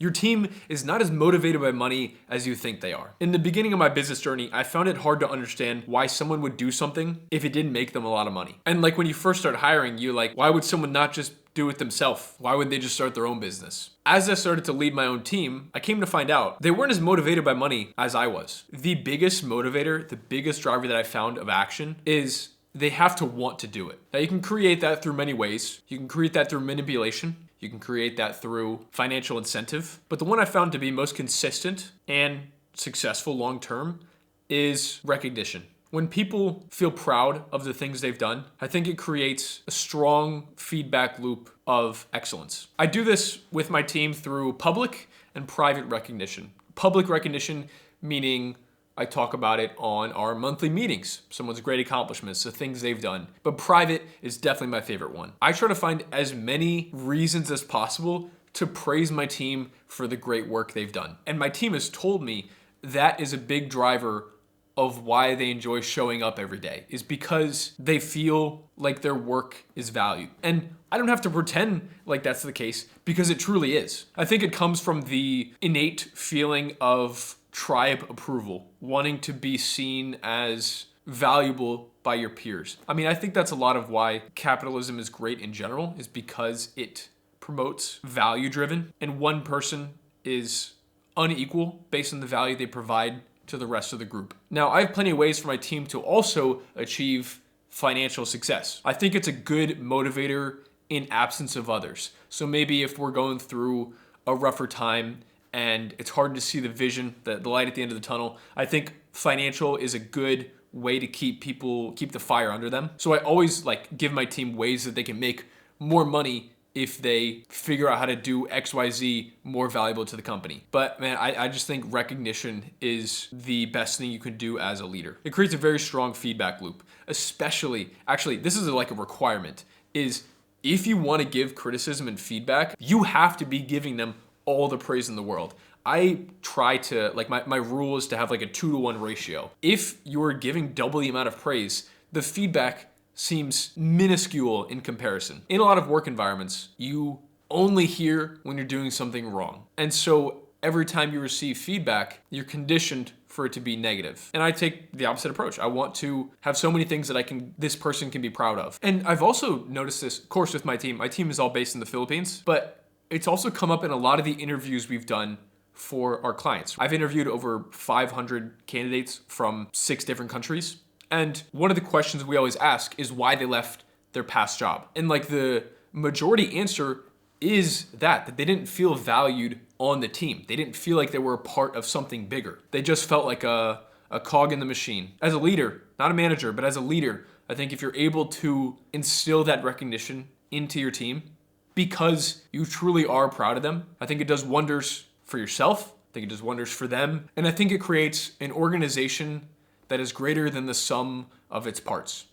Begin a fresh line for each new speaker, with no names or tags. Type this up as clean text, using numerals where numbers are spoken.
Your team is not as motivated by money as you think they are. In the beginning of my business journey, I found it hard to understand why someone would do something if it didn't make them a lot of money. And like when you first start hiring, you're like, why would someone not just do it themselves? Why would they just start their own business? As I started to lead my own team, I came to find out they weren't as motivated by money as I was. The biggest motivator, the biggest driver that I found of action is they have to want to do it. Now you can create that through many ways. You can create that through manipulation. You can create that through financial incentive. But the one I found to be most consistent and successful long-term is recognition. When people feel proud of the things they've done, I think it creates a strong feedback loop of excellence. I do this with my team through public and private recognition. Public recognition meaning I talk about it on our monthly meetings, someone's great accomplishments, the things they've done. But private is definitely my favorite one. I try to find as many reasons as possible to praise my team for the great work they've done. And my team has told me that is a big driver of why they enjoy showing up every day, is because they feel like their work is valued. And I don't have to pretend like that's the case because it truly is. I think it comes from the innate feeling of tribe approval, wanting to be seen as valuable by your peers. I mean, I think that's a lot of why capitalism is great in general, is because it promotes value driven and one person is unequal based on the value they provide to the rest of the group. Now, I have plenty of ways for my team to also achieve financial success. I think it's a good motivator in absence of others. So maybe if we're going through a rougher time and it's hard to see the vision, the light at the end of the tunnel, I think financial is a good way to keep the fire under them. So I always give my team ways that they can make more money if they figure out how to do XYZ more valuable to the company. But man, I just think recognition is the best thing you can do as a leader. It creates a very strong feedback loop, especially, actually, this is like a requirement, is if you want to give criticism and feedback, you have to be giving them all the praise in the world. I try to, my rule is to have like a 2-to-1 ratio. If you're giving double the amount of praise, the feedback seems minuscule in comparison. In a lot of work environments, you only hear when you're doing something wrong. And so every time you receive feedback, you're conditioned for it to be negative. And I take the opposite approach. I want to have so many things that this person can be proud of. And I've also noticed this, of course, with my team. My team is all based in the Philippines, but it's also come up in a lot of the interviews we've done for our clients. I've interviewed over 500 candidates from 6 different countries. And one of the questions we always ask is why they left their past job. And the majority answer is that they didn't feel valued on the team. They didn't feel like they were a part of something bigger. They just felt like a cog in the machine. As a leader, not a manager, but as a leader, I think if you're able to instill that recognition into your team because you truly are proud of them, I think it does wonders for yourself. I think it does wonders for them. And I think it creates an organization that is greater than the sum of its parts.